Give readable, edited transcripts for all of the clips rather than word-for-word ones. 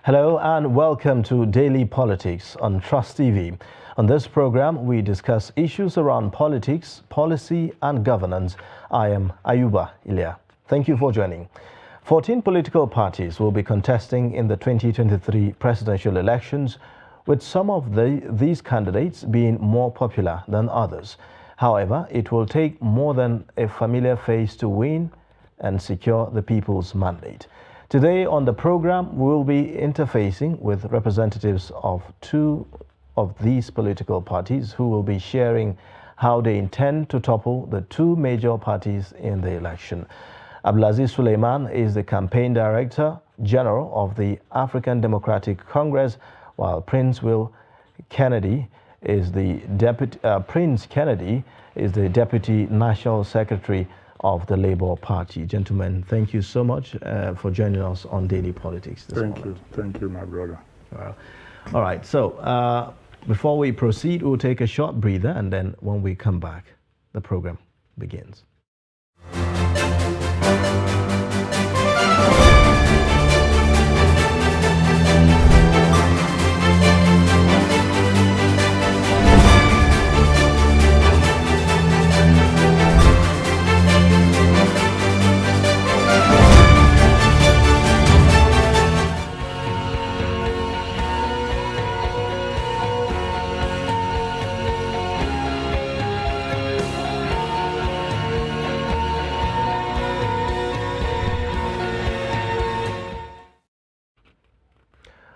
Hello and welcome to Daily Politics on Trust TV. On this program, we discuss issues around politics, policy and governance. I am Ayuba Ilya. Thank you for joining. 14 political parties will be contesting in the 2023 presidential elections, with some of these candidates being more popular than others. However, it will take more than a familiar face to win and secure the people's mandate. Today on the program, we will be interfacing with representatives of two of these political parties who will be sharing how they intend to topple the two major parties in the election. Abdulaziz Suleiman is the campaign director general of the African Democratic Congress, while Prince Kennedy is the deputy national secretary of the Labour Party. Gentlemen, thank you so much for joining us on Daily Politics this morning. Thank you, my brother. All right, so before we proceed, we'll take a short breather, and then when we come back, the program begins.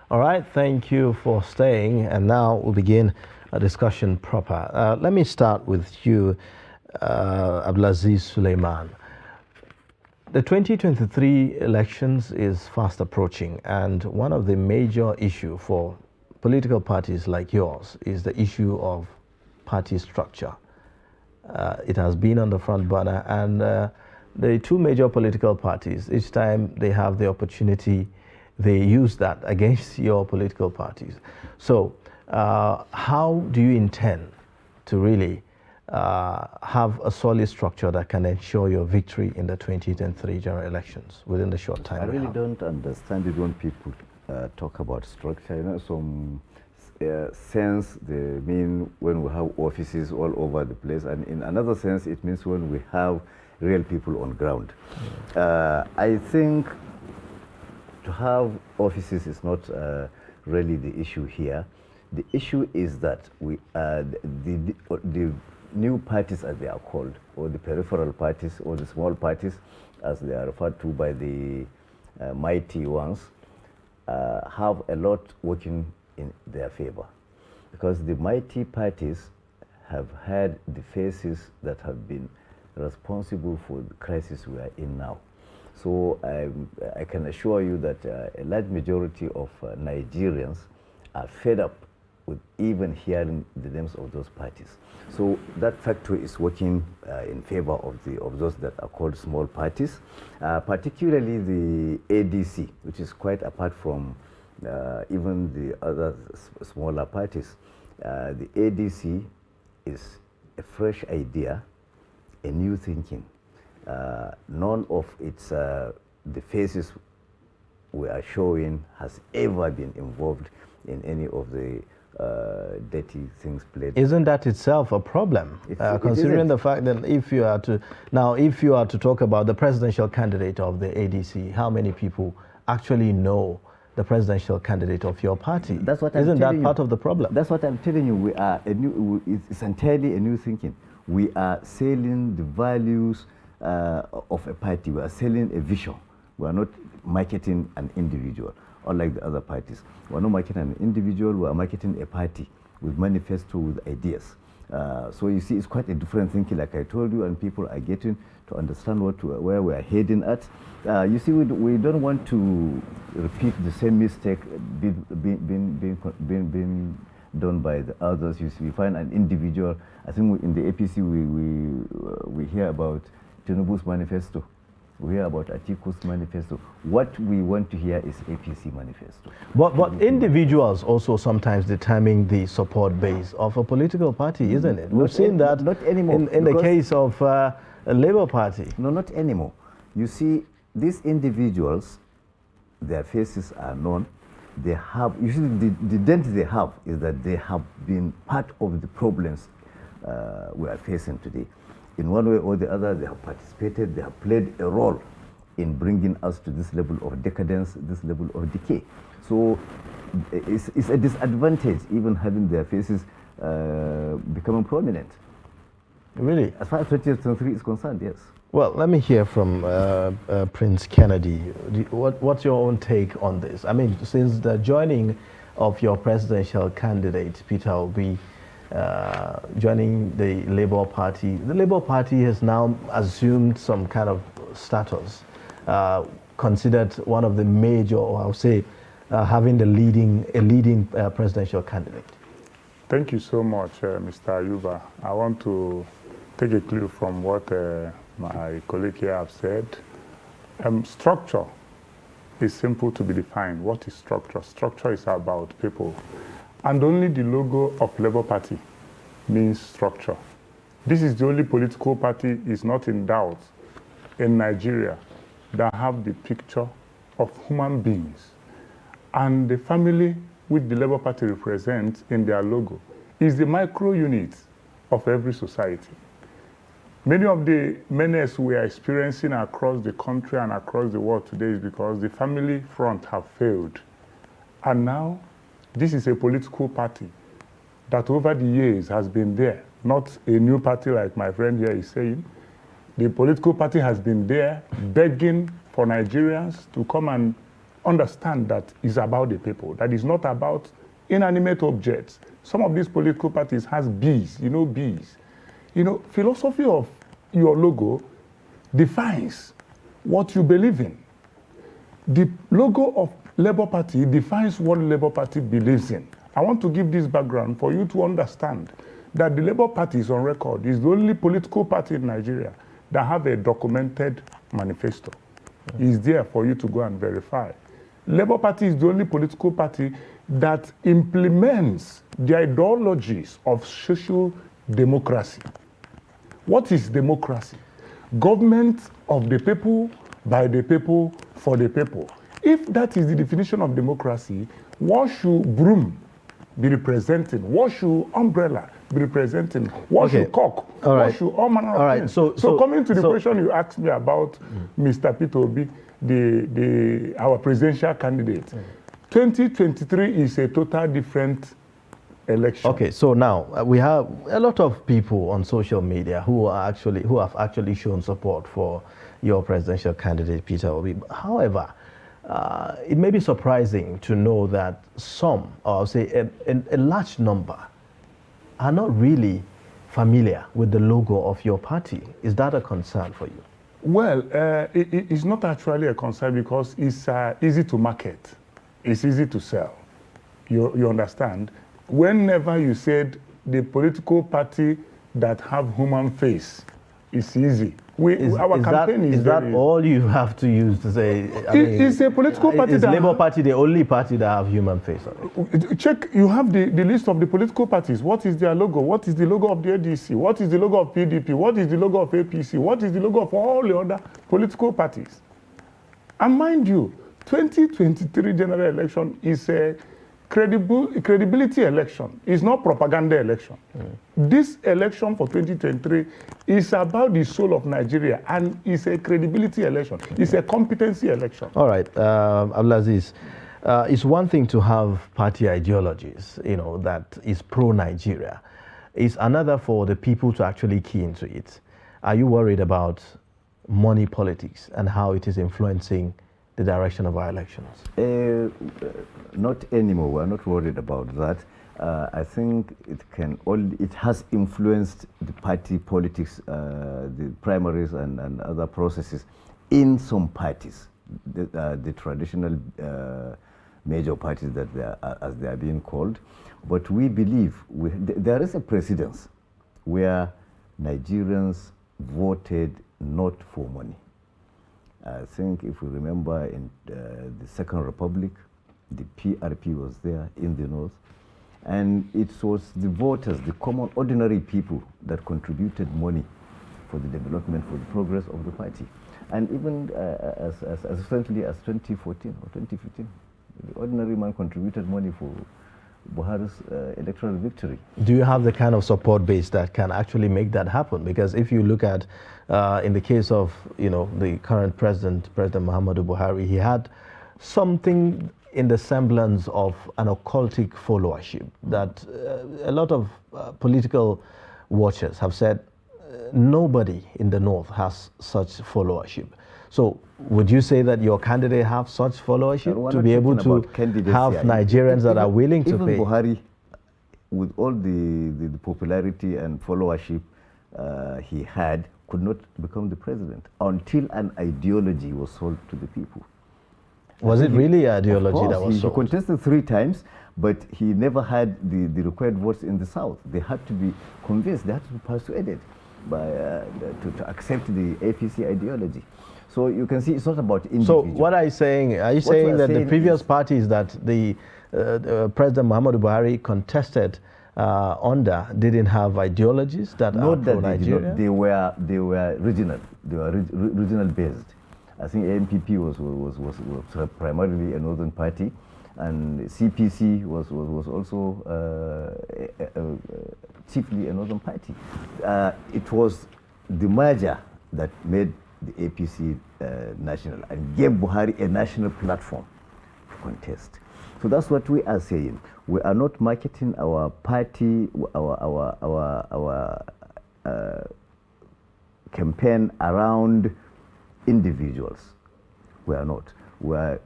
All right, thank you for staying, and now we'll begin a discussion proper. Let me start with you, Abdulaziz Suleiman. The 2023 elections is fast approaching, and one of the major issues for political parties like yours is the issue of party structure. It has been on the front burner, and the two major political parties, each time they have the opportunity, they use that against your political parties. So how do you intend to really have a solid structure that can ensure your victory in the 2023 general elections within the short time? I really don't understand it when people talk about structure. You know, some sense they mean when we have offices all over the place, and in another sense it means when we have real people on ground. I think to have offices is not really the issue here. The issue is that we the new parties, as they are called, or the peripheral parties, or the small parties, as they are referred to by the mighty ones, have a lot working in their favor. Because the mighty parties have had the faces that have been responsible for the crisis we are in now. So I can assure you that a large majority of Nigerians are fed up with even hearing the names of those parties. So that factor is working in favor of those that are called small parties, particularly the ADC, which is quite apart from even the other smaller parties. The ADC is a fresh idea, a new thinking. None of its the faces we are showing has ever been involved in any of the dirty things played. Isn't that itself a problem? Considering the fact that if you are to talk about the presidential candidate of the ADC, how many people actually know the presidential candidate of your party? That's what Isn't that part of the problem? That's what I'm telling you. We are it's entirely a new thinking. We are selling the values of a party. We are selling a vision. We are not marketing an individual, unlike the other parties. We are not marketing an individual, we are marketing a party with manifesto, with ideas. So you see, it's quite a different thinking, like I told you, and people are getting to understand where we are heading at. You see, we don't want to repeat the same mistake being done by the others. You see, we find an individual. I think in the APC we hear about Tinubu's manifesto. We hear about Atiku's manifesto. What we want to hear is APC manifesto. But individuals also sometimes determine the support base of a political party, isn't it? We've seen that not anymore, in the case of a Labour Party. No, not anymore. You see, these individuals, their faces are known. they have, usually the dent they have is that they have been part of the problems we are facing today. In one way or the other, they have participated, they have played a role in bringing us to this level of decadence, this level of decay. So it's a disadvantage even having their faces becoming prominent. Really? As far as 20th century is concerned, yes. Well, let me hear from Prince Kennedy. What's your own take on this? I mean, since the joining of your presidential candidate, Peter Obi, joining the Labour Party has now assumed some kind of status, considered one of the major, or I would say, having a leading presidential candidate. Thank you so much, Mr. Ayuba. I want to take a clue from what my colleague here have said. Structure is simple to be defined. What is structure? Structure is about people. And only the logo of Labour Party means structure. This is the only political party, is not in doubt, in Nigeria that have the picture of human beings. And the family which the Labour Party represents in their logo is the micro unit of every society. Many of the menace we are experiencing across the country and across the world today is because the family front have failed. And now, this is a political party that over the years has been there, not a new party like my friend here is saying. The political party has been there begging for Nigerians to come and understand that it's about the people, that it's not about inanimate objects. Some of these political parties has bees, bees. Philosophy of your logo defines what you believe in. The logo of Labour Party defines what Labour Party believes in. I want to give this background for you to understand that the Labour Party is on record, is the only political party in Nigeria that have a documented manifesto. It's there for you to go and verify. Labour Party is the only political party that implements the ideologies of social democracy. What is democracy? Government of the people, by the people, for the people. If that is the definition of democracy, what should broom be representing? What should umbrella be representing? What should cock? All right. What should all manner of things? So coming to the question you asked me about Mr. Peter Obi, our presidential candidate, 2023 is a total different election. Okay, so now we have a lot of people on social media who have actually shown support for your presidential candidate, Peter Obi. However, it may be surprising to know that some, or I'll say a large number, are not really familiar with the logo of your party. Is that a concern for you? Well, it's not actually a concern because it's easy to market. It's easy to sell. You understand? Whenever you said the political party that have human face, it's easy. Our campaign is that all you have to use to say? It's a political party. Is Labour Party the only party that have human face on it? Check. You have the list of the political parties. What is their logo? What is the logo of the ADC? What is the logo of PDP? What is the logo of APC? What is the logo of all the other political parties? And mind you, 2023 general election is a credibility election. It's not propaganda election. This election for 2023 is about the soul of Nigeria, and it's a credibility election. It's a competency election. All right, Abdulaziz, it's one thing to have party ideologies, that is pro-Nigeria. It's another for the people to actually key into it. Are you worried about money politics and how it is influencing the direction of our elections? Not anymore. We're not worried about that. I think it has influenced the party politics, the primaries and other processes in some parties, the traditional major parties that as they are being called. But we believe there is a precedence where Nigerians voted not for money. I think if we remember in the Second Republic, the PRP was there in the north, and it was the voters, the common ordinary people that contributed money for the development, for the progress of the party. And even as recently as 2014 or 2015, The ordinary man contributed money for Buhari's electoral victory. Do you have the kind of support base that can actually make that happen? Because if you look at, in the case of, the current President Muhammadu Buhari, he had something in the semblance of an occultic followership that a lot of political watchers have said nobody in the north has such followership. So would you say that your candidate have such followership to be able to have Nigerians that are willing to pay? Even Buhari, with all the popularity and followership he had, could not become the president until an ideology was sold to the people. Was it really ideology that was sold? sold? He contested 3 times, but he never had the required votes in the south. They had to be convinced, they had to be persuaded to accept the APC ideology. So you can see it's not about individual. So what are you saying? Are you saying that the previous parties that the President Muhammadu Buhari contested under didn't have ideologies that are pro-Nigeria? They were regional. They were regional based. I think ANPP was primarily a northern party, and CPC was also chiefly a northern party. It was the merger that made the APC national and gave Buhari a national platform to contest. So that's what we are saying. We are not marketing our party, our campaign around individuals. We are not. We are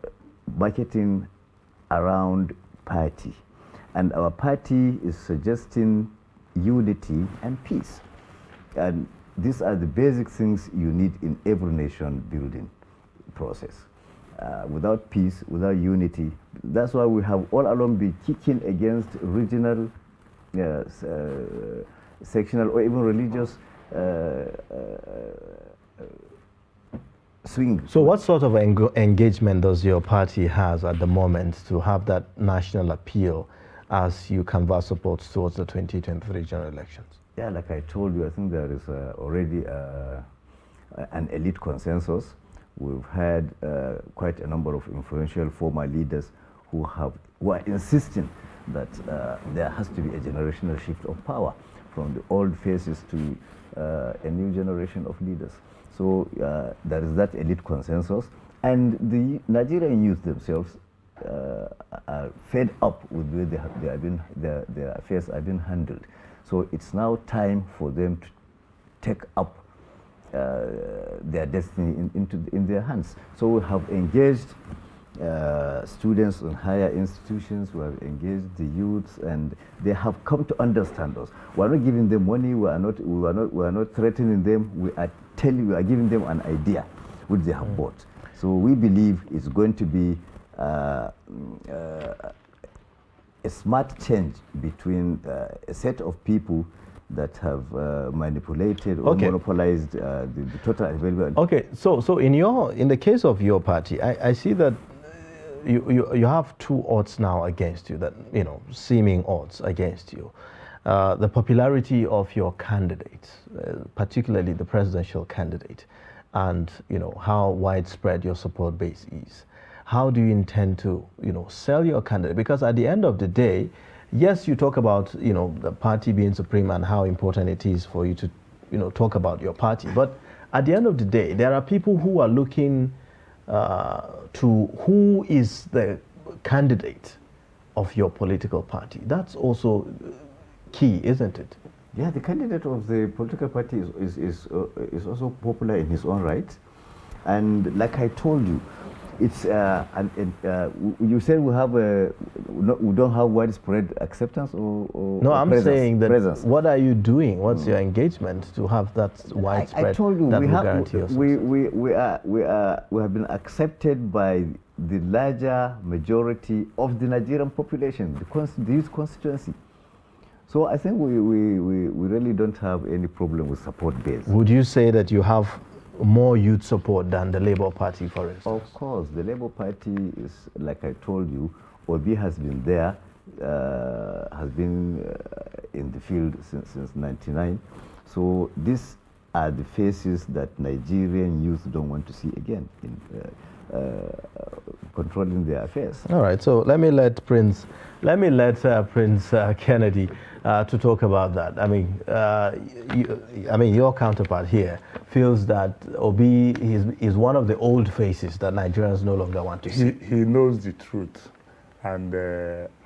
marketing around party. And our party is suggesting unity and peace. And these are the basic things you need in every nation building process. Without peace, without unity, that's why we have all along been kicking against regional, sectional, or even religious swing. So what sort of engagement does your party has at the moment to have that national appeal as you canvass support towards the 2023 general elections? Yeah, like I told you, I think there is already an elite consensus. We've had quite a number of influential former leaders who are insisting that there has to be a generational shift of power from the old faces to a new generation of leaders. So there is that elite consensus, and the Nigerian youth themselves are fed up with the way their affairs have been handled. So it's now time for them to take up their destiny in their hands. So we have engaged students in higher institutions, we have engaged the youths, and they have come to understand us. We are not giving them money, we are not threatening them, we are giving them an idea which they have bought. So we believe it's going to be a smart change between a set of people that have manipulated or monopolized the total available. Okay, so in the case of your party, I see that you have 2 odds now against you, that seeming odds against you. The popularity of your candidate, particularly the presidential candidate, and how widespread your support base is. How do you intend to sell your candidate? Because at the end of the day, yes, you talk about the party being supreme and how important it is for you to talk about your party, but at the end of the day, there are people who are looking to who is the candidate of your political party. That's also key, isn't it? Yeah, the candidate of the political party is also popular in his own right, and like I told you, it's you said we don't have widespread acceptance or no, I'm saying that presence. What are you doing? What's your engagement to have that widespread? I told you that we have been accepted by the larger majority of the Nigerian population, the youth constituency. So I think we really don't have any problem with support base. Would you say that you have more youth support than the Labour Party, for instance? Of course, the Labour Party is, like I told you, Obi has been there, has been in the field since '99. So these are the faces that Nigerian youth don't want to see again. controlling their affairs. All right, so let me let Prince Kennedy to talk about that. I mean, your counterpart here feels that Obi is one of the old faces that Nigerians no longer want to see. He knows the truth, and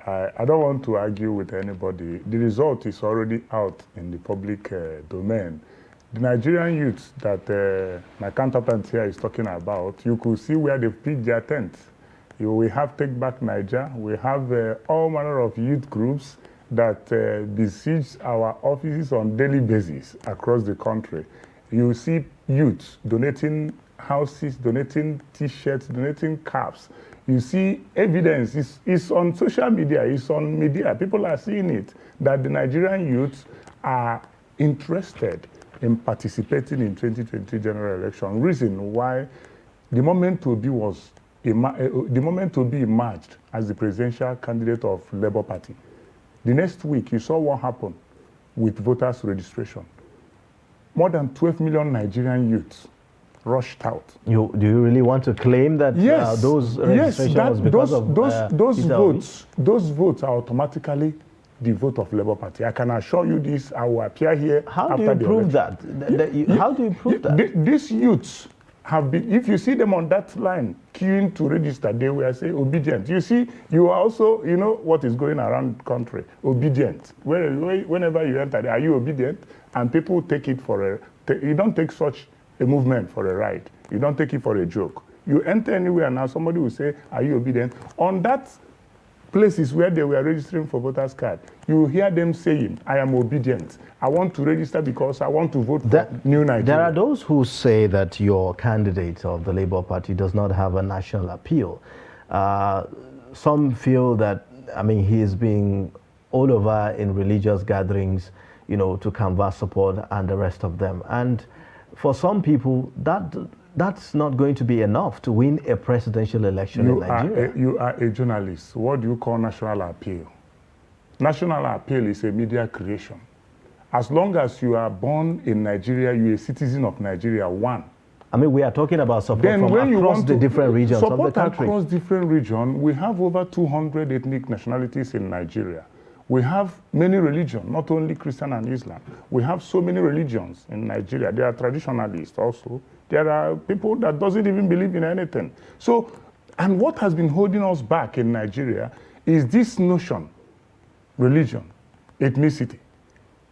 I don't want to argue with anybody. The result is already out in the public domain. The Nigerian youths that my counterpart here is talking about, you could see where they pitch their tents. We have Take Back Niger. We have all manner of youth groups that besiege our offices on daily basis across the country. You see youths donating houses, donating T-shirts, donating caps. You see evidence. It's on social media. It's on media. People are seeing it, that the Nigerian youths are interested in participating in 2020 general election. Reason why the moment Obi emerged as the presidential candidate of Labour Party. The next week, you saw what happened with voters' registration. More than 12 million Nigerian youths rushed out. Do you really want to claim that yes, those registrations was because those votes are automatically the vote of Labour Party? I can assure you this. I will appear here. How do you prove that? How do you prove that? These youths have been, if you see them on that line queuing to register, they will say obedient. You see, you are also, you know what is going around the country, obedient. Whenever you enter, are you obedient? And people take it for you don't take such a movement for a ride. You don't take it for a joke. You enter anywhere now, somebody will say, are you obedient? On that places where they were registering for voters' card, you hear them saying, I am obedient. I want to register because I want to vote for New Nigeria. There are those who say that your candidate of the Labour Party does not have a national appeal. Some feel that, I mean, he is being all over in religious gatherings, you know, to canvass support and the rest of them. And for some people, that's not going to be enough to win a presidential election in Nigeria. You are a journalist. What do you call national appeal? National appeal is a media creation. As long as you are born in Nigeria, you're a citizen of Nigeria, one. I mean, we are talking about support from across the different regions of the country. Support across different regions. We have over 200 ethnic nationalities in Nigeria. We have many religions, not only Christian and Islam. We have so many religions in Nigeria. There are traditionalists also. There are people that doesn't even believe in anything. So, and what has been holding us back in Nigeria is this notion, religion, ethnicity.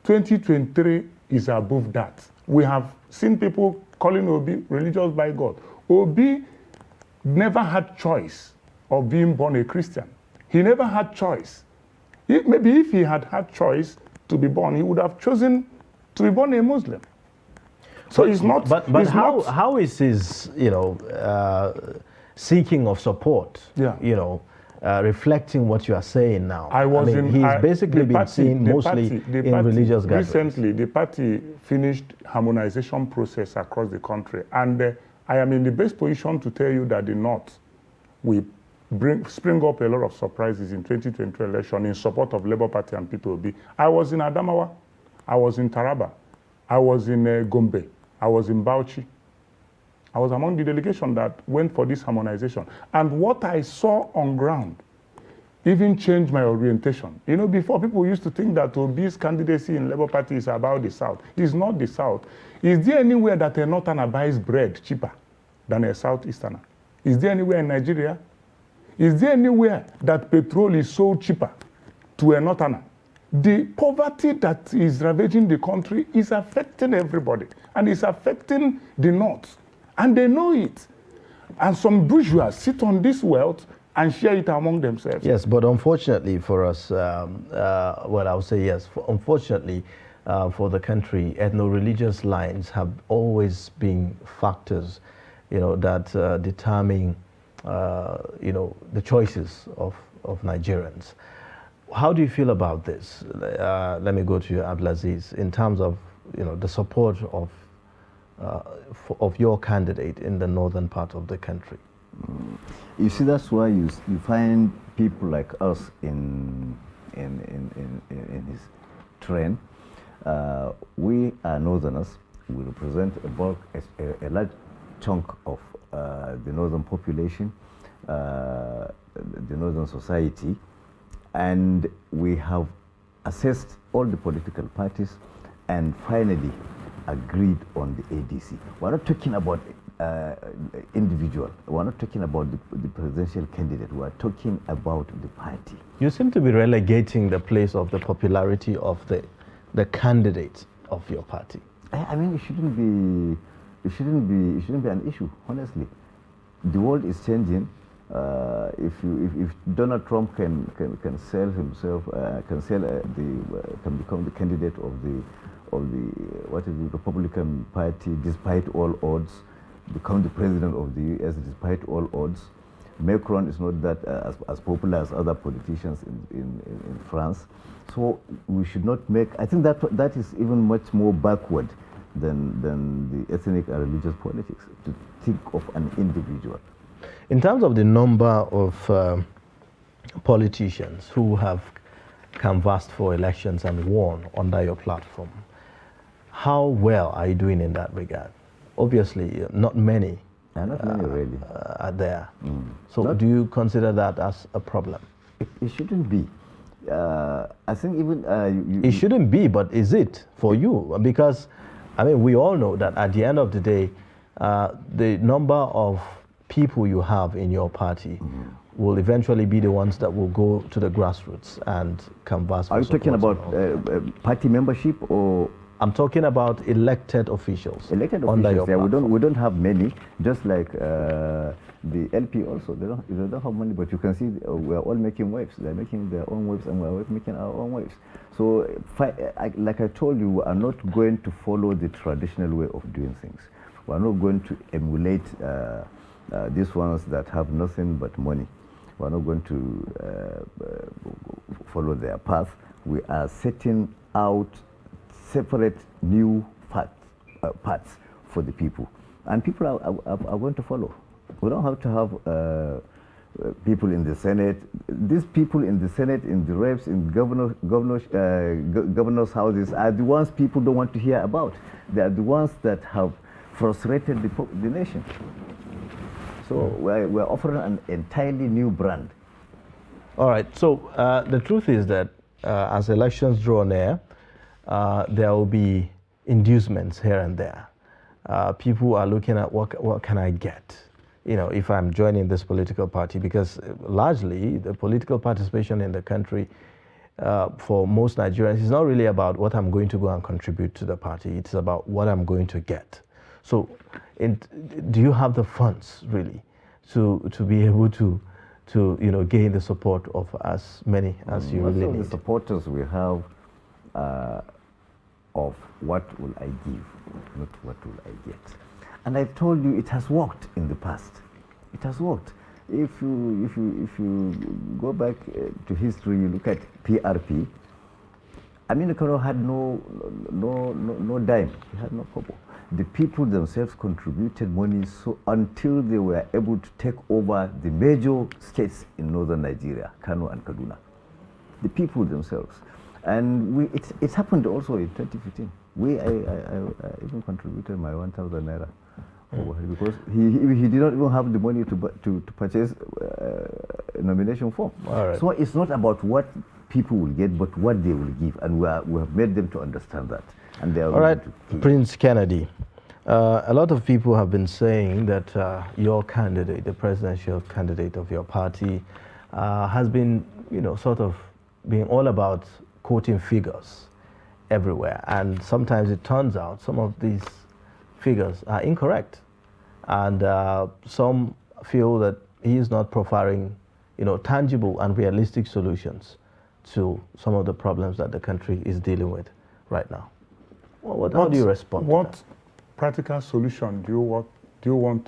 2023 is above that. We have seen people calling Obi religious by God. Obi never had choice of being born a Christian. He never had choice. Maybe if he had had choice to be born, he would have chosen to be born a Muslim. So it's not. But how is his, you know, seeking of support? Yeah. You know, reflecting what you are saying now. He's basically been seen mostly in religious gatherings. Recently, the party finished harmonization process across the country, and I am in the best position to tell you that the North will spring up a lot of surprises in 2020 election in support of Labour Party and Peter Obi. I was in Adamawa, I was in Taraba, I was in Gombe, I was in Bauchi. I was among the delegation that went for this harmonization. And what I saw on ground even changed my orientation. You know, before people used to think that Obi's candidacy in Labour Party is about the South. It's not the South. Is there anywhere that a Northerner buys bread cheaper than a Southeasterner? Is there anywhere in Nigeria? Is there anywhere that petrol is sold cheaper to a Northerner? The poverty that is ravaging the country is affecting everybody, and it's affecting the North, and they know it. And some bourgeois sit on this wealth and share it among themselves. Yes, but unfortunately for us, well, I would say yes, unfortunately for the country, ethno-religious lines have always been factors, you know, that determine you know, the choices of Nigerians. How do you feel about this? Let me go to you, Abdulaziz, in terms of, you know, the support of your candidate in the northern part of the country. You see, that's why you find people like us in his train. We are northerners. We represent a large chunk of the northern population, the northern society, and we have assessed all the political parties and finally agreed on the ADC. We're not talking about individual. We're not talking about the presidential candidate. We're talking about the party. You seem to be relegating the place of the popularity of the candidate of your party. I mean, it shouldn't be an issue, honestly. The world is changing. If Donald Trump can sell himself, can become the candidate of the Republican Party despite all odds, become the president of the U.S. despite all odds. Macron is not that as popular as other politicians in France. So we should not make. I think that is even much more backward than the ethnic and religious politics to think of an individual. In terms of the number of politicians who have canvassed for elections and won under your platform, how well are you doing in that regard? Obviously, not many. Not many really are there. So do you consider that as a problem? It shouldn't be. I think even it shouldn't be, but is it for you? Because I mean, we all know that at the end of the day, the number of people you have in your party will eventually be the ones that will go to the grassroots and canvass. Are you talking about party membership, or? I'm talking about elected officials. Elected officials. Yeah, we don't have many. Just like the LP also, they don't have money, but you can see we are all making waves. They're making their own waves, and we're making our own waves. So, like I told you, we are not going to follow the traditional way of doing things. We are not going to emulate these ones that have nothing but money. We are not going to follow their path. We are setting out separate new paths for the people, and people are going to follow. We don't have to have people in the Senate. These people in the Senate, in the reps, in governors' houses are the ones people don't want to hear about. They are the ones that have frustrated the nation. So we're offering an entirely new brand. All right. So the truth is that as elections draw near, there will be inducements here and there. People are looking at what can I get, if I'm joining this political party, because largely the political participation in the country for most Nigerians is not really about what I'm going to go and contribute to the party. It's about what I'm going to get. So do you have the funds really to be able to gain the support of as many as you really need? The supporters we have of what will I give, not what will I get. And I've told you it has worked in the past. It has worked. If you go back to history, you look at PRP. Aminu Kano had no dime. He had no kobo. The people themselves contributed money until they were able to take over the major states in northern Nigeria, Kano and Kaduna. The people themselves. And it happened also in 2015. I even contributed my 1,000 naira because he did not even have the money to purchase a nomination form. Right. So it's not about what people will get, but what they will give, and we have made them to understand that. And they are all right, Prince Kennedy. A lot of people have been saying that your candidate, the presidential candidate of your party, has been, sort of being all about quoting figures everywhere, and sometimes it turns out some of these figures are incorrect, and some feel that he is not providing, tangible and realistic solutions to some of the problems that the country is dealing with right now. How do you respond? What practical solution do you want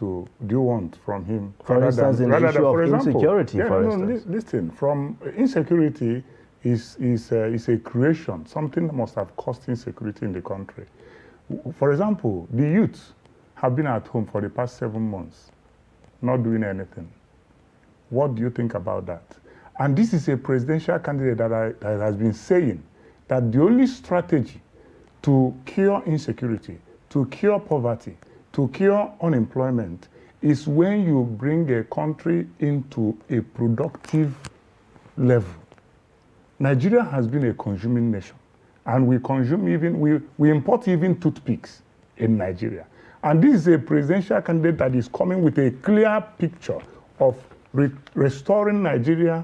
from him? For instance, in the issue of insecurity, for instance. Listen, from insecurity is a creation. Something must have caused insecurity in the country. For example, the youth have been at home for the past 7 months, not doing anything. What do you think about that? And this is a presidential candidate that has been saying that the only strategy to cure insecurity, to cure poverty, to cure unemployment is when you bring a country into a productive level. Nigeria has been a consuming nation, and we consume we import even toothpicks in Nigeria. And this is a presidential candidate that is coming with a clear picture of restoring Nigeria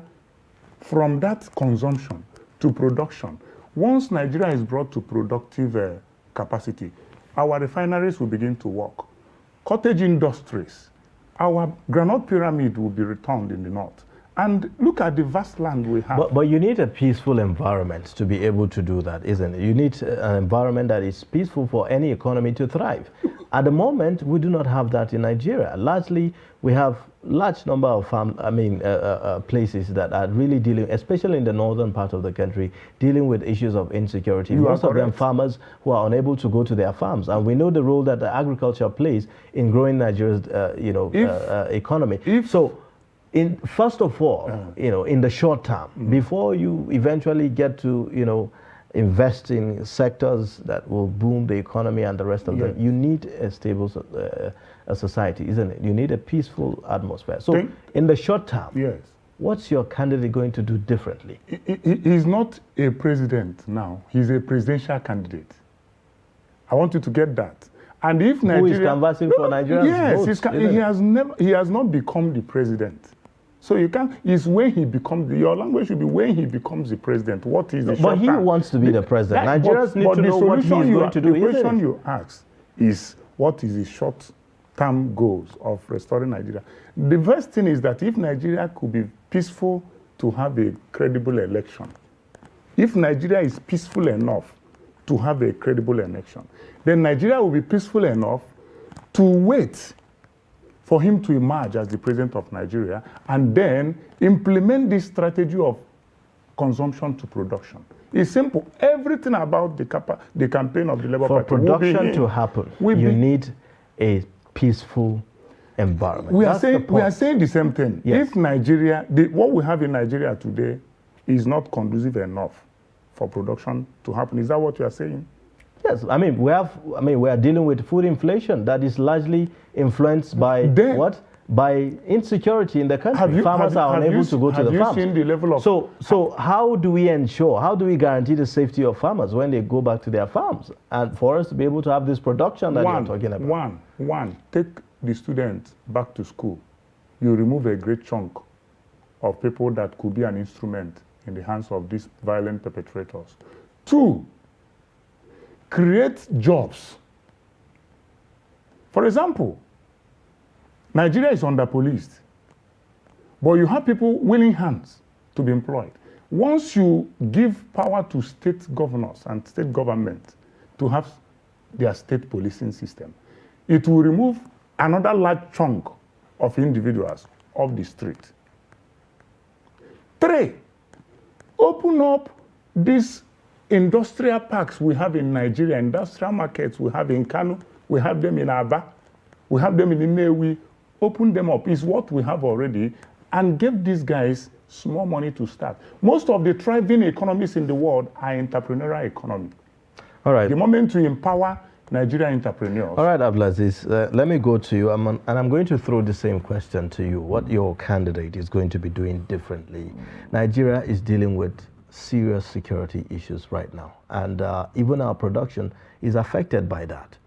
from that consumption to production. Once Nigeria is brought to productive capacity, our refineries will begin to work. Cottage industries, our groundnut pyramid will be returned in the north. And look at the vast land we have. But you need a peaceful environment to be able to do that, isn't it? You need an environment that is peaceful for any economy to thrive. At the moment, we do not have that in Nigeria. Largely, we have large number of places that are really dealing, especially in the northern part of the country, dealing with issues of insecurity. Most of them farmers who are unable to go to their farms, and we know the role that the agriculture plays in growing Nigeria's, economy. First of all, in the short term, before you eventually get to, invest in sectors that will boom the economy and the rest of them, you need a stable society, isn't it? You need a peaceful atmosphere. So in the short term, what's your candidate going to do differently? He's not a president now. He's a presidential candidate. I want you to get that. And if Nigeria... Who is canvassing for Nigeria's votes? He has not become the president. So you can't, it's when he becomes, your language should be when he becomes the president. What is the short term? But he wants to be the president. Nigerians need to know what he's going to do. The question you ask is, what is the short-term goals of restoring Nigeria? The first thing is that if Nigeria could be peaceful to have a credible election, if Nigeria is peaceful enough to have a credible election, then Nigeria will be peaceful enough to wait for him to emerge as the president of Nigeria and then implement this strategy of consumption to production. It's simple. Everything about the campaign of the Labour Party. For production to happen, you need a peaceful environment. We are saying the same thing. Yes. If Nigeria, what we have in Nigeria today is not conducive enough for production to happen, is that what you are saying? Yes, we are dealing with food inflation that is largely influenced by by insecurity in the country. Farmers are unable to go to the farms. Have you seen the level of... So how do we ensure, how do we guarantee the safety of farmers when they go back to their farms? And for us to be able to have this production that you're talking about. One, take the students back to school. You remove a great chunk of people that could be an instrument in the hands of these violent perpetrators. Two, create jobs. For example, Nigeria is under-policed, but you have people willing hands to be employed. Once you give power to state governors and state government to have their state policing system, it will remove another large chunk of individuals off the street. 3, open up these industrial parks we have in Nigeria, industrial markets we have in Kano, we have them in Aba, we have them in Inewi. Open them up, is what we have already, and give these guys small money to start. Most of the thriving economies in the world are entrepreneurial economy. All right. The moment we empower Nigerian entrepreneurs. All right, Abdulaziz, let me go to you, and I'm going to throw the same question to you. What your candidate is going to be doing differently? Nigeria is dealing with serious security issues right now, and even our production is affected by that.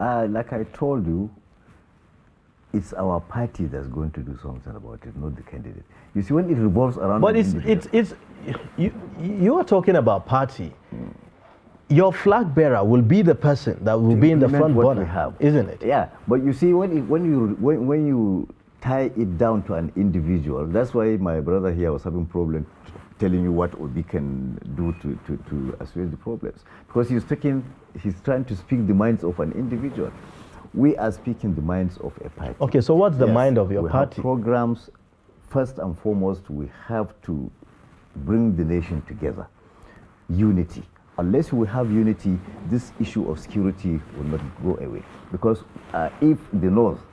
Like I told you, it's our party that's going to do something about it, not the candidate. You see, when it revolves around... But you are talking about party. Your flag bearer will be the person that will be in the front burner, isn't it? Yeah, but you see, when you tie it down to an individual, that's why my brother here was having problem telling you what Obi can do to assuage the problems. Because he's trying to speak the minds of an individual. We are speaking the minds of a party. Okay, so what's the mind of your party? Have programs. First and foremost, we have to bring the nation together. Unity. Unless we have unity, this issue of security will not go away. Because if the North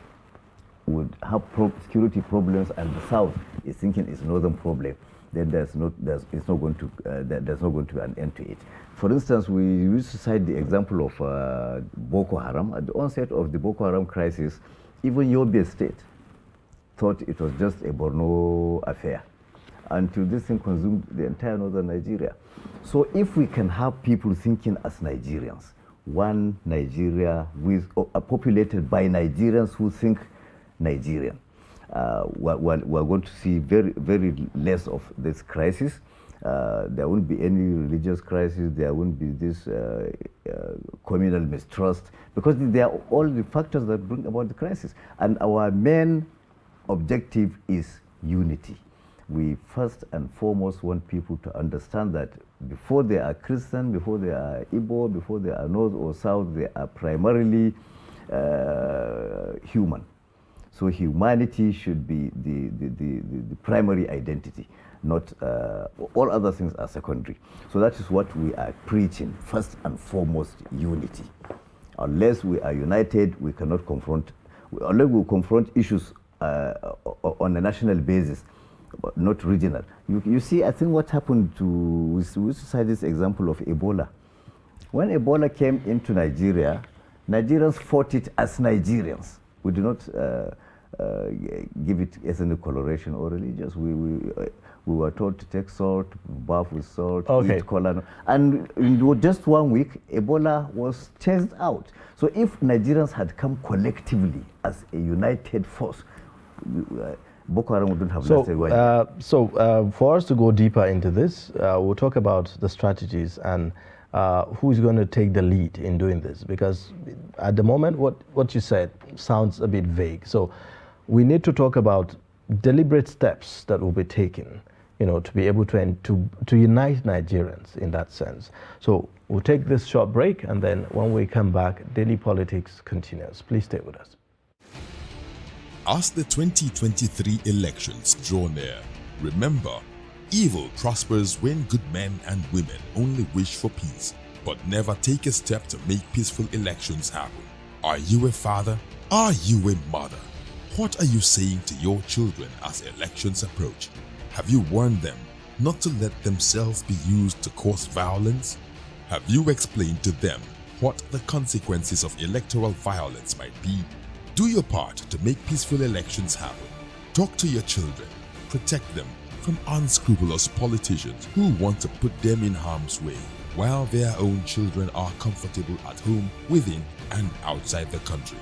would have security problems and the South is thinking it's northern problem, then there's not going to be an end to it. For instance, we used to cite the example of Boko Haram. At the onset of the Boko Haram crisis, even Yobe State thought it was just a Borno affair, until this thing consumed the entire northern Nigeria. So if we can have people thinking as Nigerians, one Nigeria populated by Nigerians who think Nigerian, we're going to see very, very less of this crisis. There won't be any religious crisis. There won't be this communal mistrust, because they are all the factors that bring about the crisis. And our main objective is unity. We first and foremost want people to understand that before they are Christian, before they are Igbo, before they are North or South, they are primarily human. So humanity should be the primary identity, not all other things are secondary. So that is what we are preaching, first and foremost, unity. Unless we are united, we cannot confront, unless we confront issues on a national basis, but not regional. You see, I think what happened to, we used to cite this example of Ebola. When Ebola came into Nigeria, Nigerians fought it as Nigerians. We do not give it ethnic coloration or religious. We were told to take salt, bath with salt, eat cola. And in just 1 week, Ebola was chased out. So if Nigerians had come collectively as a united force, Boko Haram wouldn't have lasted well. So for us to go deeper into this, we'll talk about the strategies and who's going to take the lead in doing this, because at the moment what you said sounds a bit vague. So we need to talk about deliberate steps that will be taken, to be able to unite Nigerians in that sense. So we'll take this short break, and then when we come back, Daily Politics continues. Please stay with us. As the 2023 elections draw near, remember, evil prospers when good men and women only wish for peace, but never take a step to make peaceful elections happen. Are you a father? Are you a mother? What are you saying to your children as elections approach? Have you warned them not to let themselves be used to cause violence? Have you explained to them what the consequences of electoral violence might be? Do your part to make peaceful elections happen. Talk to your children. Protect them from unscrupulous politicians who want to put them in harm's way, while their own children are comfortable at home, within and outside the country.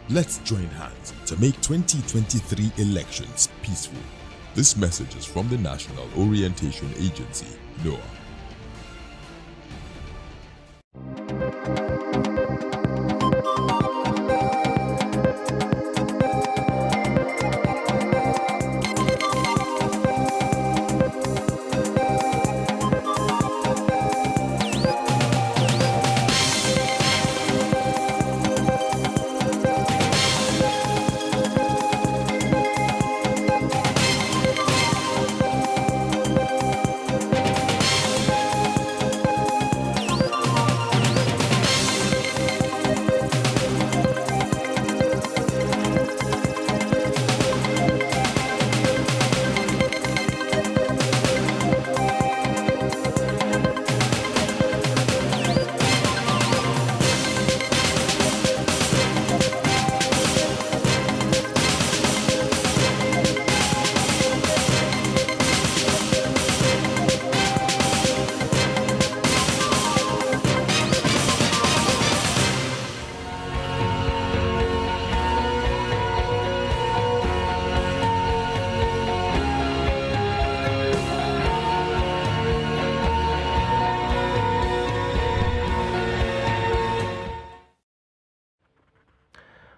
Let's join hands to make 2023 elections peaceful. This message is from the National Orientation Agency, NOAA.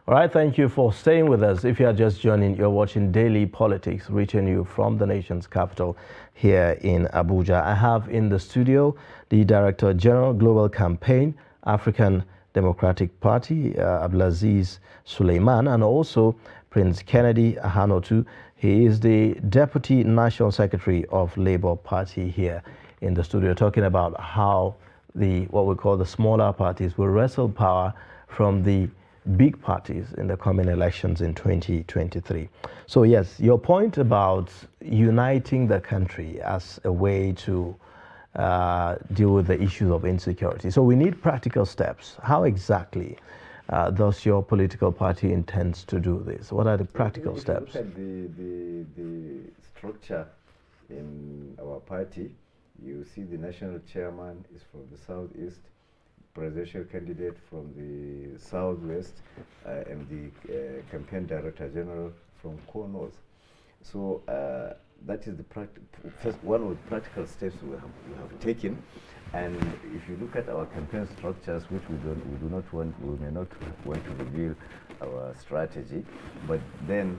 All right, thank you for staying with us. If you are just joining, you're watching Daily Politics, reaching you from the nation's capital here in Abuja. I have in the studio the Director General, Global Campaign, African Democratic Party, Abdulaziz Suleiman, and also Prince Kennedy Ahanotu. He is the Deputy National Secretary of Labour Party here in the studio, talking about how what we call the smaller parties will wrestle power from the big parties in the coming elections in 2023. So yes, your point about uniting the country as a way to deal with the issues of insecurity. So we need practical steps. How exactly does your political party intends to do this? What are the practical steps? Look at the structure in our party. You see the national chairman is from the southeast, presidential candidate from the southwest, and the campaign director general from core north. So that is the first one of the practical steps we have taken. And if you look at our campaign structures, which we may not want to reveal our strategy, but then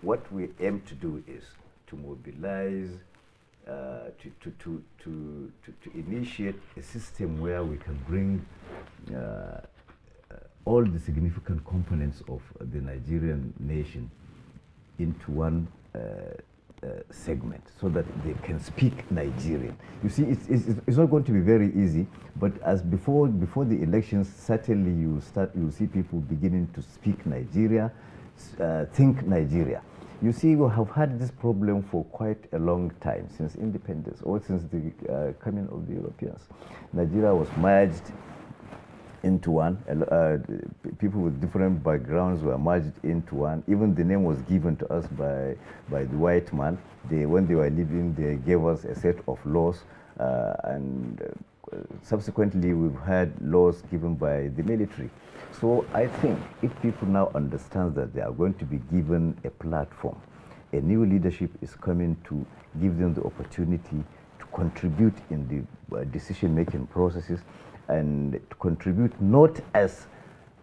what we aim to do is to mobilize, to initiate a system where we can bring all the significant components of the Nigerian nation into one segment, so that they can speak Nigerian. You see, it's not going to be very easy, but as before the elections, certainly you see people beginning to speak Nigeria, think Nigeria. You see, we have had this problem for quite a long time, since independence, or since the coming of the Europeans. Nigeria was merged into one. People with different backgrounds were merged into one. Even the name was given to us by the white man. When they were leaving, they gave us a set of laws, and subsequently we've had laws given by the military. So I think if people now understand that they are going to be given a platform, a new leadership is coming to give them the opportunity to contribute in the decision-making processes, and to contribute not as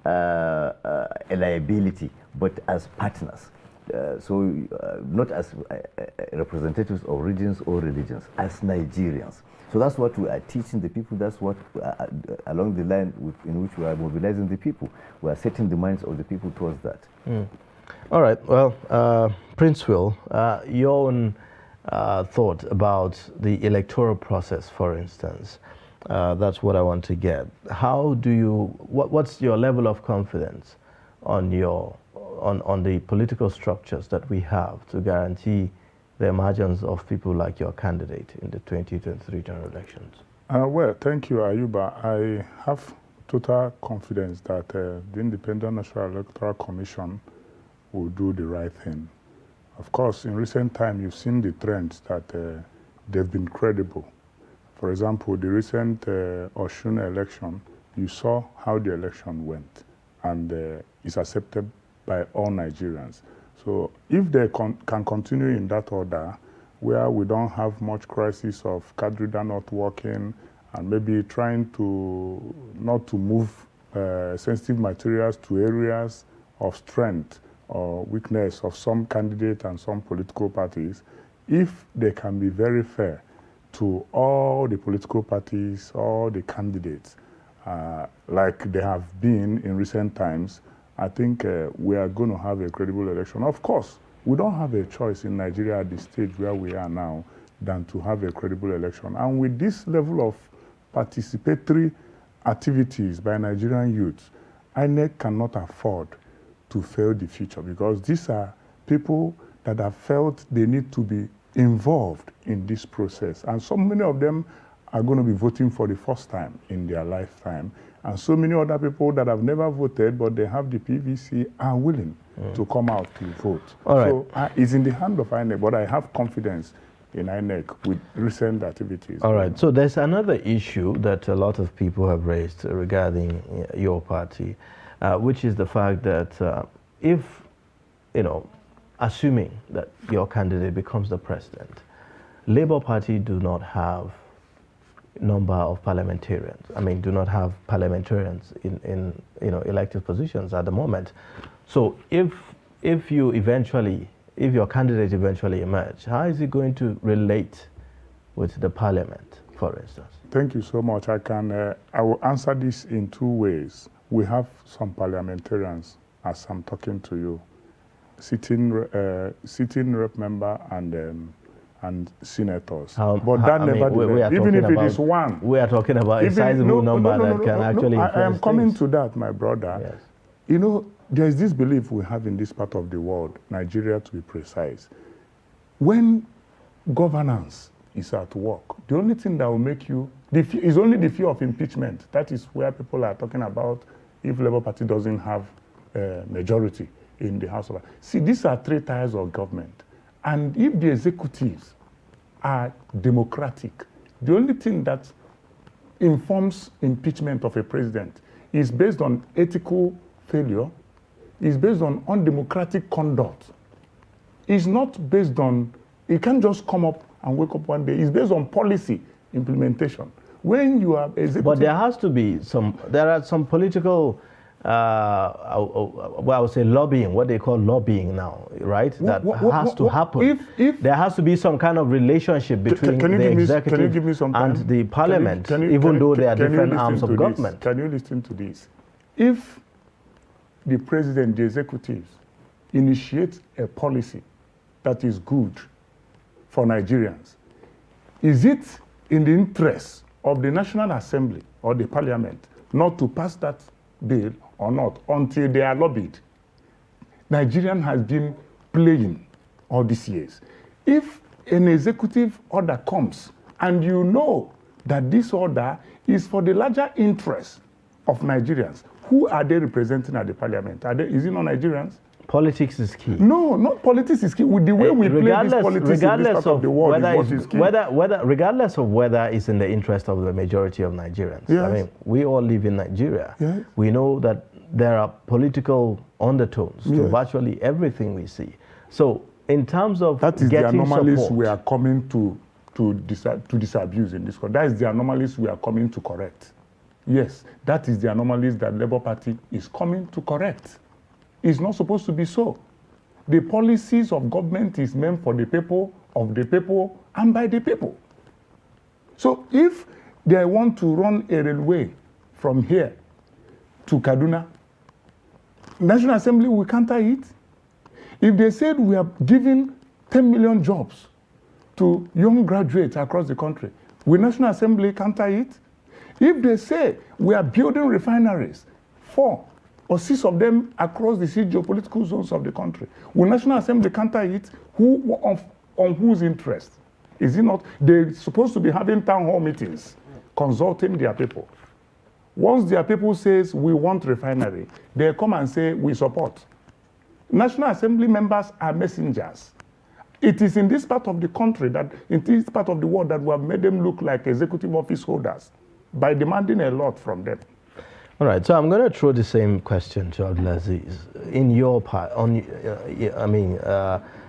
a liability, but as partners. Not as representatives of regions or religions, as Nigerians. So that's what we are teaching the people. That's what, along the line in which we are mobilizing the people. We are setting the minds of the people towards that. All right. Well, Prince Will, your own thought about the electoral process, for instance. That's what I want to get. How do you? What's your level of confidence on the political structures that we have to guarantee the emergence of people like your candidate in the 2023 general elections? Well, thank you, Ayuba. I have total confidence that the Independent National Electoral Commission will do the right thing. Of course, in recent time, you've seen the trends that they've been credible. For example, the recent Osun election, you saw how the election went, and it's accepted by all Nigerians. So if they can continue in that order, where we don't have much crisis of cadre not working, and maybe trying not to move sensitive materials to areas of strength or weakness of some candidate and some political parties, if they can be very fair to all the political parties, all the candidates, like they have been in recent times, I think we are going to have a credible election. Of course, we don't have a choice in Nigeria at the stage where we are now than to have a credible election. And with this level of participatory activities by Nigerian youths, INEC cannot afford to fail the future, because these are people that have felt they need to be involved in this process. And so many of them are going to be voting for the first time in their lifetime. And so many other people that have never voted, but they have the PVC, are willing to come out to vote. All right. So it's in the hand of INEC, but I have confidence in INEC with recent activities. All right. So there's another issue that a lot of people have raised regarding your party, which is the fact that if, assuming that your candidate becomes the president, Labour Party do not have number of parliamentarians. Do not have parliamentarians in elected positions at the moment. So if your candidate eventually emerge, how is it going to relate with the parliament, for instance? Thank you so much. I will answer this in two ways. We have some parliamentarians, as I'm talking to you, sitting rep member and senators. Even if it is one. We are talking about a sizable number that can actually... I am coming to that, my brother. Yes. You know, there's this belief we have in this part of the world, Nigeria to be precise. When governance is at work, the only thing that will make you, is only the fear of impeachment. That is where people are talking about if Labour Party doesn't have a majority in the House of. See, these are three tiers of government. And if the executives are democratic, the only thing that informs impeachment of a president is based on ethical failure, is based on undemocratic conduct. It's not based on, it can't just come up and wake up one day. It's based on policy implementation. When you are executive... But there has to be some, there are some political, well, I would say lobbying, what they call lobbying now, right? That has to happen. If there has to be some kind of relationship between the executive and the parliament, even though they are different arms of government. Can you listen to this? If the president, the executives, initiate a policy that is good for Nigerians, is it in the interest of the National Assembly or the parliament not to pass that bill or not until they are lobbied? Nigerian has been playing all these years. If an executive order comes and you know that this order is for the larger interest of Nigerians, who are they representing at the parliament? Is it not Nigerians? Politics is key. No, not politics is key. With the way we play this politics in this part of the world is key. Regardless of whether it's in the interest of the majority of Nigerians. Yes. I mean, we all live in Nigeria. Yes. We know that there are political undertones to Yes. virtually everything we see. So in terms of that is getting the anomalies support, we are coming to disabuse in this country. That is the anomalies we are coming to correct. Yes, that is the anomalies that Labour Party is coming to correct. It's not supposed to be so. The policies of government is meant for the people, of the people, and by the people. So if they want to run a railway from here to Kaduna, National Assembly will counter it. If they said we are giving 10 million jobs to young graduates across the country, will National Assembly counter it? If they say we are building refineries, 4 or 6 of them across the 6 geopolitical zones of the country, will National Assembly counter it? On whose interest? Is it not? They're supposed to be having town hall meetings, consulting their people. Once their people says we want refinery, they come and say we support. National Assembly members are messengers. It is in this part of the country, that in this part of the world, that we have made them look like executive office holders by demanding a lot from them. All right, so I'm going to throw the same question to Abdulaziz. In your part,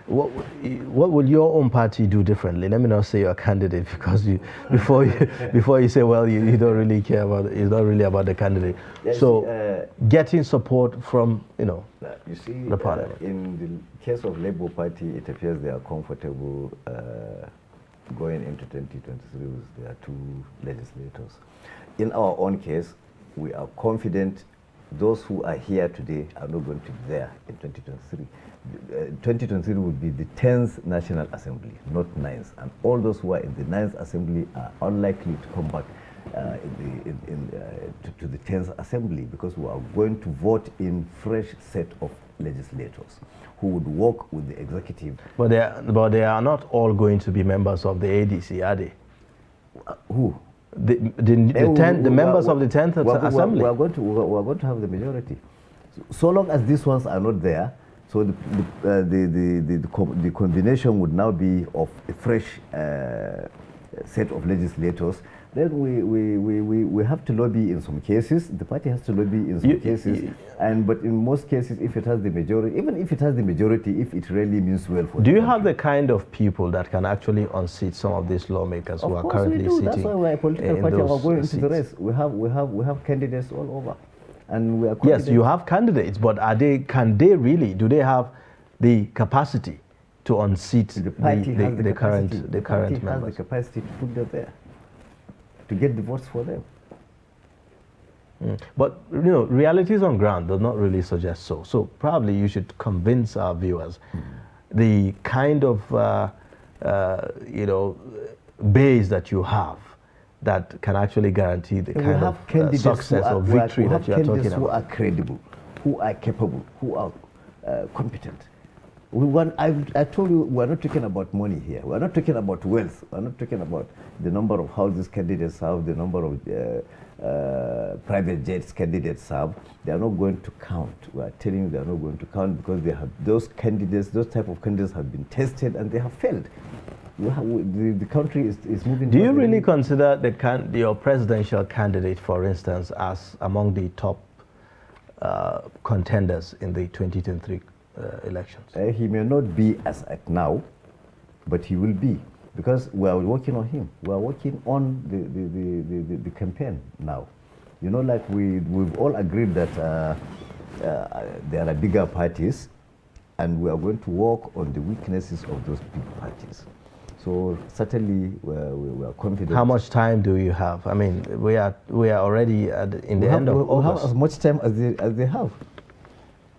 what will your own party do differently? Let me not say your candidate, because before you say, well, you don't really care about it's not really about the candidate. Yes, so getting support from you see, the parliament. In the case of Labour Party, it appears they are comfortable going into 2023 with their 2 legislators. In our own case, we are confident those who are here today are not going to be there in 2023. 2023 will be the 10th National Assembly, not 9th. And all those who are in the 9th Assembly are unlikely to come back to the 10th Assembly, because we are going to vote in fresh set of legislators who would work with the executive. But they are not all going to be members of the ADC, are they? Who? The members of the 10th Assembly. We are going to have the majority. So long as these ones are not there, so the combination would now be of a fresh set of legislators. Then we have to lobby in some cases. The party has to lobby in some cases, but in most cases, if it has the majority, even if it has the majority, if it really means well for. Do you have the kind of people that can actually unseat some of these lawmakers who are currently sitting? That's why we're a political party. We're going into the race. We have candidates all over, and we are. Yes, you have candidates, but do they have the capacity to unseat the current members? The party has the capacity to put them there, to get the votes for them. But realities on ground does not really suggest so. So probably you should convince our viewers the kind of base that you have that can actually guarantee the kind of success or victory that you are talking about. Who are credible, who are capable, who are competent. I told you, we're not talking about money here. We're not talking about wealth. We're not talking about the number of houses candidates have, the number of private jets candidates have. They are not going to count. We are telling you they are not going to count because they have those type of candidates have been tested and they have failed. The country is moving. Do you really consider your presidential candidate, for instance, as among the top contenders in the 2023 elections? He may not be as at now, but he will be, because we are working on him. We are working on the campaign now. You know, like we've all agreed that there are bigger parties, and we are going to work on the weaknesses of those big parties. So certainly we are confident. How much time do you have? I mean, we are already in the end of August. We have as much time as they have.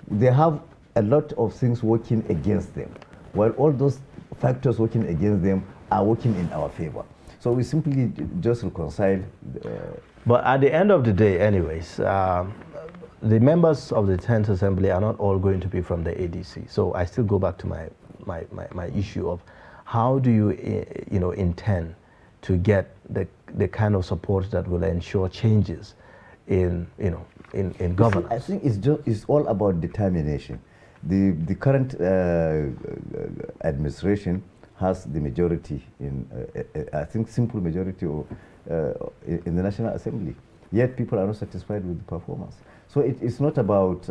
They have a lot of things working against them, while all those factors working against them are working in our favor. So we simply just reconcile. But at the end of the day, anyways, the members of the 10th Assembly are not all going to be from the ADC. So I still go back to my issue of how do you intend to get the kind of support that will ensure changes in governance? I think it's all about determination. The current administration has the majority in, I think, simple majority in the National Assembly. Yet people are not satisfied with the performance. So it's not about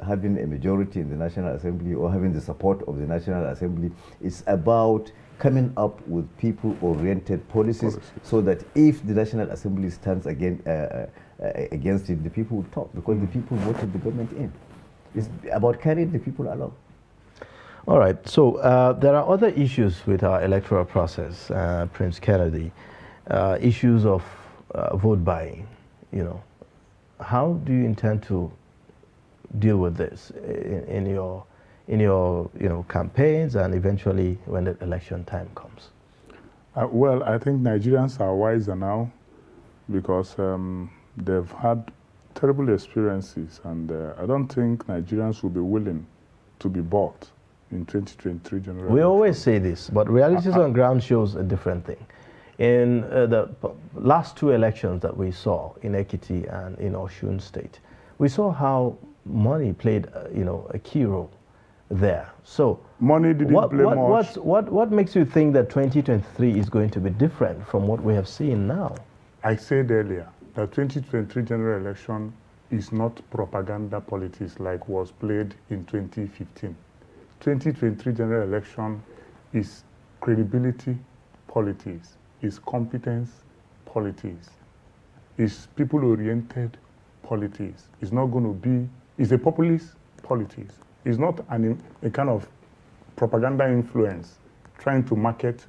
having a majority in the National Assembly or having the support of the National Assembly. It's about coming up with people-oriented policies so that if the National Assembly stands against it, the people will talk, because the people voted the government in. It's about carrying the people along. All right. So there are other issues with our electoral process, Prince Kennedy. Issues of vote buying. How do you intend to deal with this in your campaigns and eventually when the election time comes? Well, I think Nigerians are wiser now, because they've had terrible experiences, and I don't think Nigerians will be willing to be bought in 2023 general election. We always say this, but realities on ground shows a different thing. In the last two elections that we saw in Ekiti and in Osun State, we saw how money played a key role there. So money didn't play much. What makes you think that 2023 is going to be different from what we have seen now? I said earlier that 2023 general election is not propaganda politics like was played in 2015. 2023 general election is credibility politics, is competence politics, is people-oriented politics. It's not going to be, it's a populist politics. It's not a kind of propaganda influence trying to market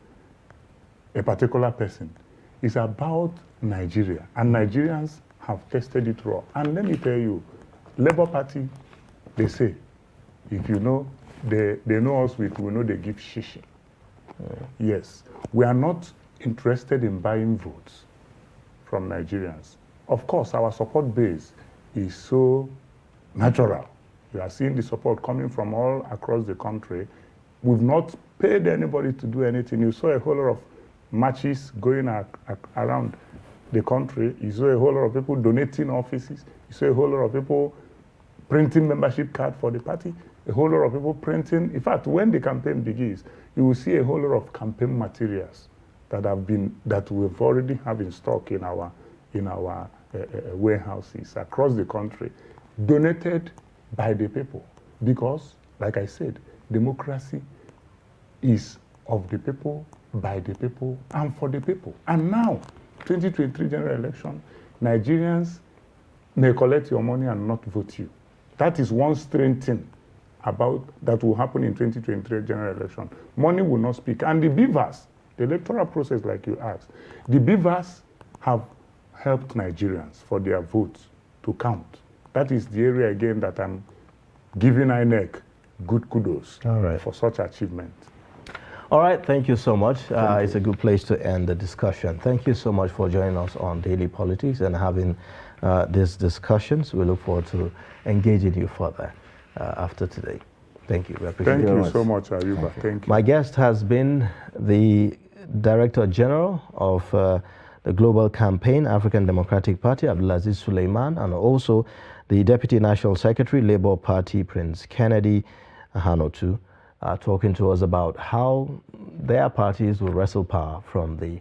a particular person. It's about Nigeria, and Nigerians have tested it raw. And let me tell you, Labour Party, they say, if you know, they know us with, we know they give shishi. Yes, we are not interested in buying votes from Nigerians. Of course, our support base is so natural. We are seeing the support coming from all across the country. We've not paid anybody to do anything. You saw a whole lot of marches going around the country. You saw a whole lot of people donating offices. You saw a whole lot of people printing membership cards for the party. A whole lot of people printing. In fact, when the campaign begins, you will see a whole lot of campaign materials that we've already have in stock in our warehouses across the country, donated by the people. Because, like I said, democracy is of the people, by the people, and for the people. And now, 2023 general election, Nigerians may collect your money and not vote you. That is one strange thing about that will happen in 2023 general election. Money will not speak. And the beavers, the electoral process, like you asked, the beavers have helped Nigerians for their votes to count. That is the area again that I'm giving INEC good kudos for such achievement. All right, thank you so much. It's a good place to end the discussion. Thank you so much for joining us on Daily Politics and having these discussions. We look forward to engaging you further after today. Thank you. We appreciate Thank it. you so much, Ayuba. Thank you. My guest has been the Director General of the Global Campaign, African Democratic Party, Abdulaziz Suleiman, and also the Deputy National Secretary, Labour Party, Prince Kennedy Hanotu, talking to us about how their parties will wrestle power from the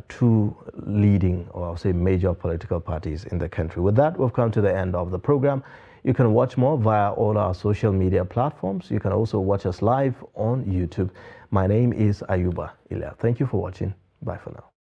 two leading, or I'll say major political parties in the country. With that, we've come to the end of the program. You can watch more via all our social media platforms. You can also watch us live on YouTube. My name is Ayuba Ilia. Thank you for watching. Bye for now.